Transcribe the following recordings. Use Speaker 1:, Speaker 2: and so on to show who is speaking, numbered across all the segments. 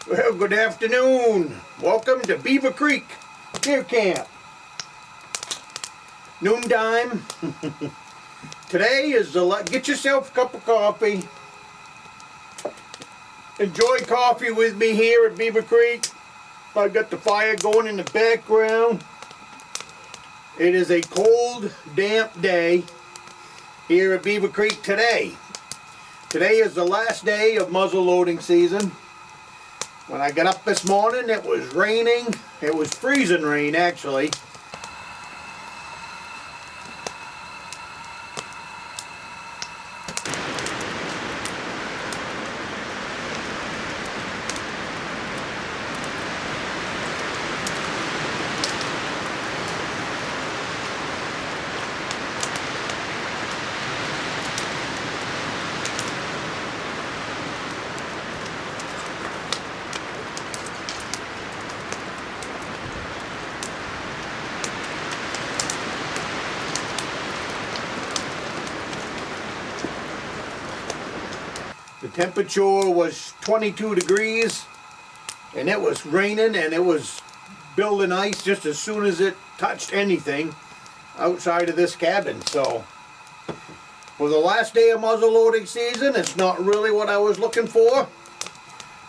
Speaker 1: Well, good afternoon. Welcome to Beaver Creek Deer Camp. Noontime. Today is get yourself a cup of coffee. Enjoy coffee with me here at Beaver Creek. I've got the fire going in the background. It is a cold, damp day here at Beaver Creek today. Today is the last day of muzzle loading season. When I got up this morning, it was raining. It was freezing rain, actually. The temperature was 22 degrees and it was raining and it was building ice just as soon as it touched anything outside of this cabin. So for the last day of muzzle loading season, it's not really what I was looking for.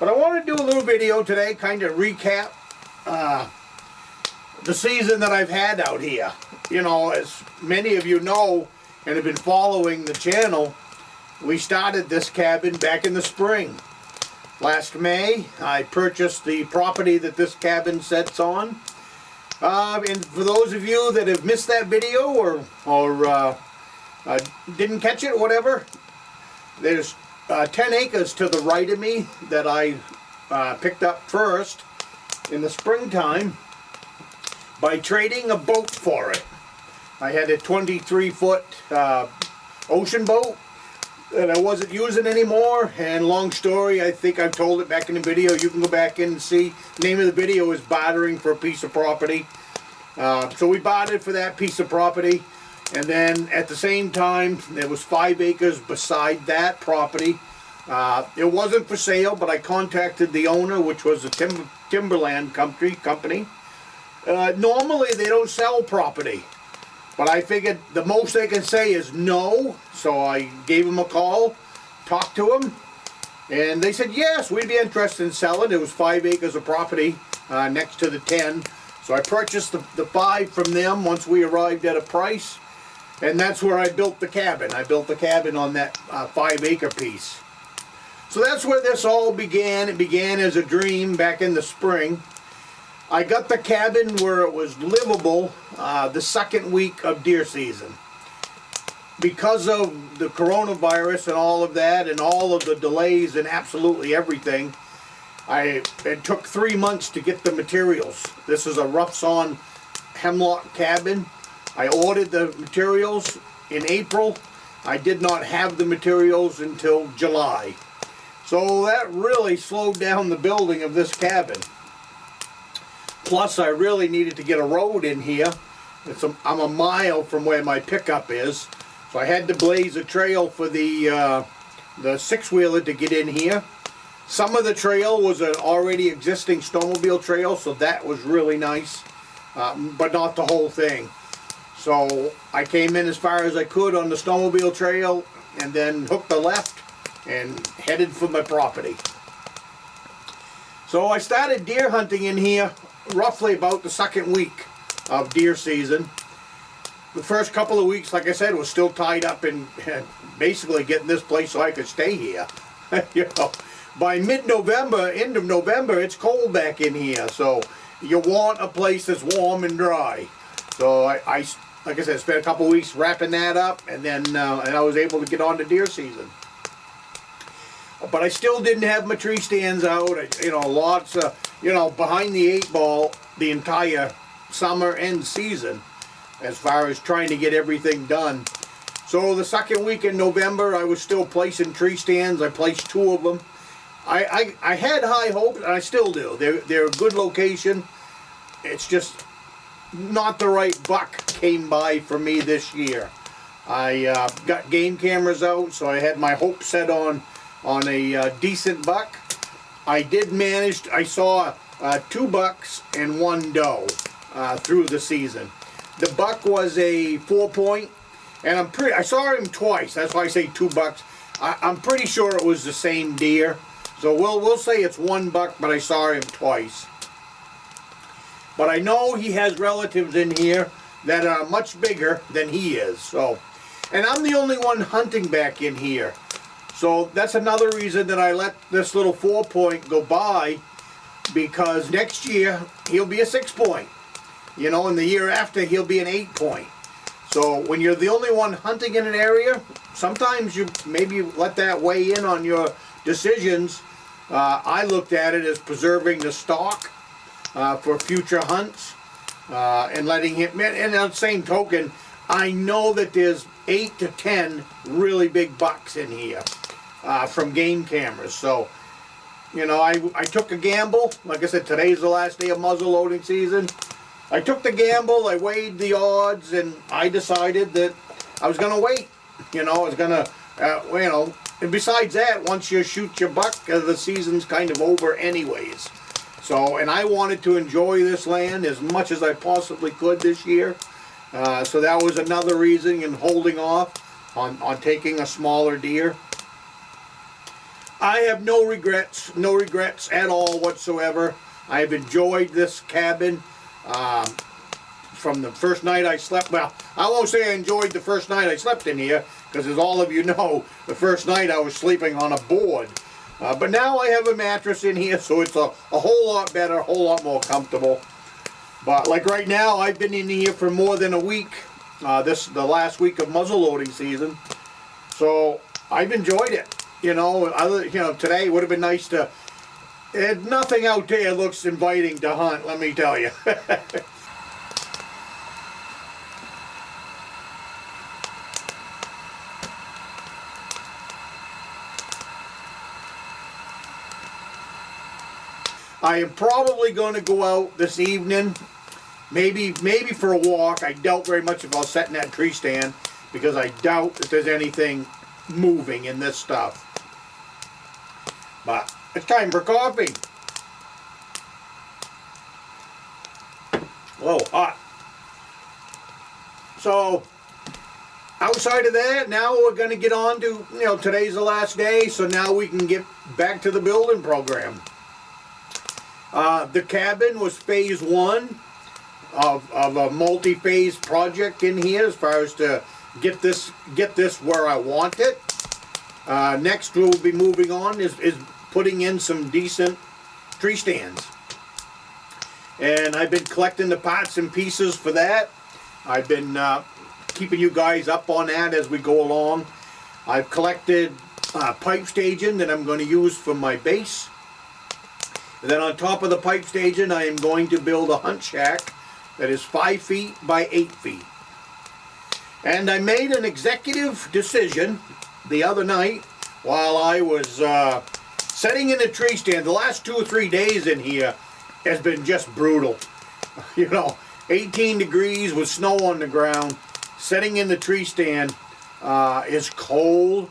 Speaker 1: But I want to do a little video today, kind of recap the season that I've had out here. You know, as many of you know and have been following the channel, we started this cabin back in the spring. Last May, I purchased the property that this cabin sits on. And for those of you that have missed that video or didn't catch it, whatever, there's 10 acres to the right of me that I picked up first in the springtime by trading a boat for it. I had a 23-foot ocean boat that I wasn't using anymore, and long story, I think I've told it back in the video. You can go back in and see. The name of the video is Bartering for a Piece of Property. So we bartered for that piece of property, and then at the same time there was 5 acres beside that property. It wasn't for sale, but I contacted the owner, which was a timberland company. Normally they don't sell property, but I figured the most they can say is no, so I gave them a call, talked to them, and they said yes, we'd be interested in selling. It was 5 acres of property next to the 10, so I purchased the 5 from them once we arrived at a price, and that's where I built the cabin. I built the cabin on that 5 acre piece. So that's where this all began. It began as a dream back in the spring. I got the cabin where it was livable the second week of deer season. Because of the coronavirus and all of that and all of the delays and absolutely everything, it took 3 months to get the materials. This is a rough sawn hemlock cabin. I ordered the materials in April. I did not have the materials until July. So that really slowed down the building of this cabin. Plus, I really needed to get a road in here. I'm a mile from where my pickup is, so I had to blaze a trail for the 6-wheeler to get in here. Some of the trail was an already existing snowmobile trail, so that was really nice, but not the whole thing. So I came in as far as I could on the snowmobile trail and then hooked a left and headed for my property. So I started deer hunting in here roughly about the second week of deer season. The first couple of weeks, like I said, was still tied up in basically getting this place so I could stay here. You know, by mid-November, end of November, it's cold back in here, so you want a place that's warm and dry. So I like I said, spent a couple of weeks wrapping that up, and then and I was able to get on to deer season. But I still didn't have my tree stands out. You know, lots of, you know, behind the 8 ball the entire summer and season as far as trying to get everything done. So the second week in November, I was still placing tree stands. I placed 2 of them. I had high hopes, and I still do. They're a good location. It's just not the right buck came by for me this year. I got game cameras out, so I had my hopes set on a decent buck. I did manage, I saw 2 bucks and 1 doe through the season. The buck was a 4-point, and I saw him twice. That's why I say 2 bucks. I'm pretty sure it was the same deer. So we'll say it's 1 buck, but I saw him twice. But I know he has relatives in here that are much bigger than he is. So, and I'm the only one hunting back in here. So that's another reason that I let this little 4-point go by, because next year he'll be a 6-point. You know, and the year after he'll be an 8-point. So when you're the only one hunting in an area, sometimes you maybe let that weigh in on your decisions. I looked at it as preserving the stock for future hunts and letting him, and on the same token, I know that there's 8 to 10 really big bucks in here from game cameras. So, you know, I took a gamble. Like I said, today's the last day of muzzle loading season. I took the gamble, I weighed the odds, and I decided that I was going to wait. You know, I was going to, you know, and besides that, once you shoot your buck, the season's kind of over anyways. So, and I wanted to enjoy this land as much as I possibly could this year. So that was another reason in holding off on taking a smaller deer. I have no regrets at all whatsoever. I've enjoyed this cabin. From the first night I slept, well, I won't say I enjoyed the first night I slept in here, because as all of you know, the first night I was sleeping on a board. But now I have a mattress in here, so it's a whole lot better, a whole lot more comfortable. But like right now, I've been in here for more than a week, the last week of muzzle loading season. So I've enjoyed it. You know, today would have been nice to, nothing out there looks inviting to hunt, let me tell you. I am probably going to go out this evening, maybe for a walk. I doubt very much if I'll set in that tree stand, because I doubt that there's anything moving in this stuff. But it's time for coffee. Whoa, hot. So, outside of that, now we're going to get on to, you know, today's the last day, so now we can get back to the building program. The cabin was phase 1 of a multi-phase project in here, as far as to get this where I want it. Next we'll be moving on is putting in some decent tree stands. And I've been collecting the parts and pieces for that. I've been keeping you guys up on that as we go along. I've collected pipe staging that I'm going to use for my base. And then on top of the pipe staging, I am going to build a hunt shack that is 5 feet by 8 feet. And I made an executive decision the other night while I was setting in the tree stand. The last 2 or 3 days in here has been just brutal. You know, 18 degrees with snow on the ground. Setting in the tree stand is cold.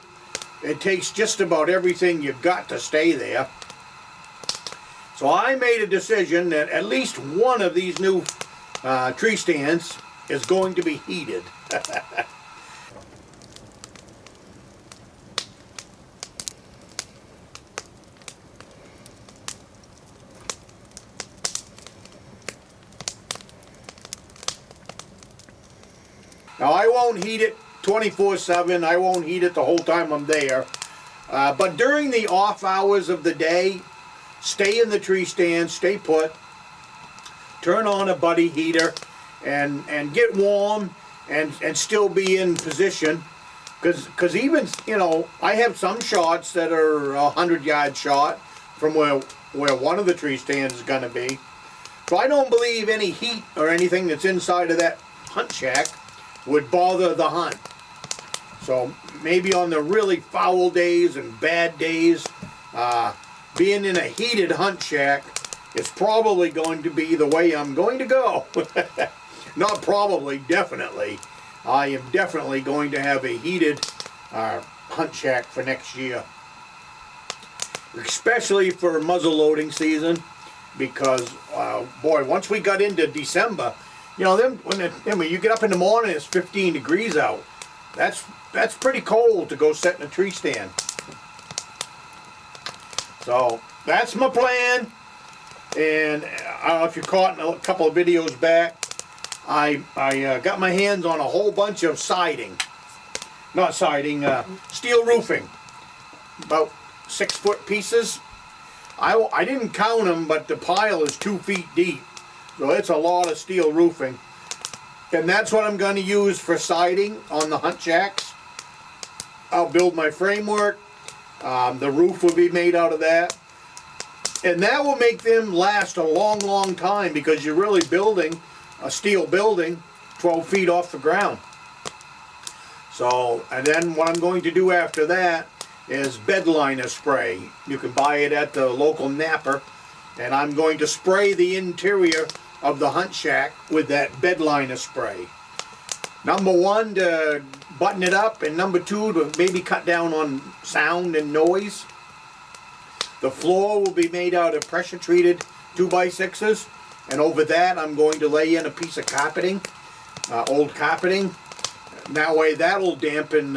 Speaker 1: It takes just about everything you've got to stay there. So I made a decision that at least one of these new tree stands is going to be heated. Now I won't heat it 24/7. I won't heat it the whole time I'm there. But during the off hours of the day, stay in the tree stand, stay put, turn on a buddy heater, and get warm and still be in position. Because even, you know, I have some shots that are 100-yard shot from where one of the tree stands is going to be. So I don't believe any heat or anything that's inside of that hunt shack would bother the hunt. So maybe on the really foul days and bad days, being in a heated hunt shack is probably going to be the way I'm going to go. Not probably, definitely. I am definitely going to have a heated hunt shack for next year. especially for muzzle loading season, because boy, once we got into December, you know, when you get up in the morning, it's 15 degrees out. That's pretty cold to go sit in a tree stand. So that's my plan. And I don't know if you caught in a couple of videos back, I got my hands on a whole bunch of siding. Not siding, steel roofing. About 6-foot pieces. I didn't count them, but the pile is 2 feet deep. So it's a lot of steel roofing. And that's what I'm going to use for siding on the hunt shacks. I'll build my framework. The roof will be made out of that. And that will make them last a long, long time, because you're really building a steel building 12 feet off the ground. So, and then what I'm going to do after that is bed liner spray. You can buy it at the local napper. And I'm going to spray the interior of the hunt shack with that bed liner spray. Number 1, to button it up, and number 2, to maybe cut down on sound and noise. The floor will be made out of pressure treated 2x6s, and over that I'm going to lay in a piece of carpeting, old carpeting. That way that'll dampen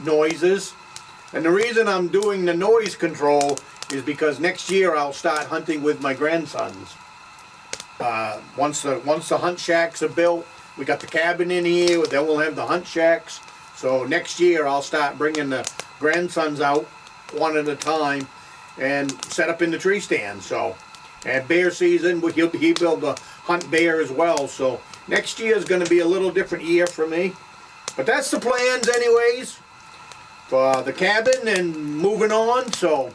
Speaker 1: noises. And the reason I'm doing the noise control is because next year I'll start hunting with my grandsons. Once the hunt shacks are built, we got the cabin in here, then we'll have the hunt shacks. So next year I'll start bringing the grandsons out one at a time and set up in the tree stand. So, and bear season, he'll be able to hunt bear as well. So next year is going to be a little different year for me. But that's the plans anyways for the cabin and moving on. So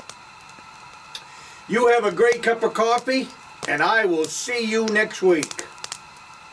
Speaker 1: you have a great cup of coffee, and I will see you next week.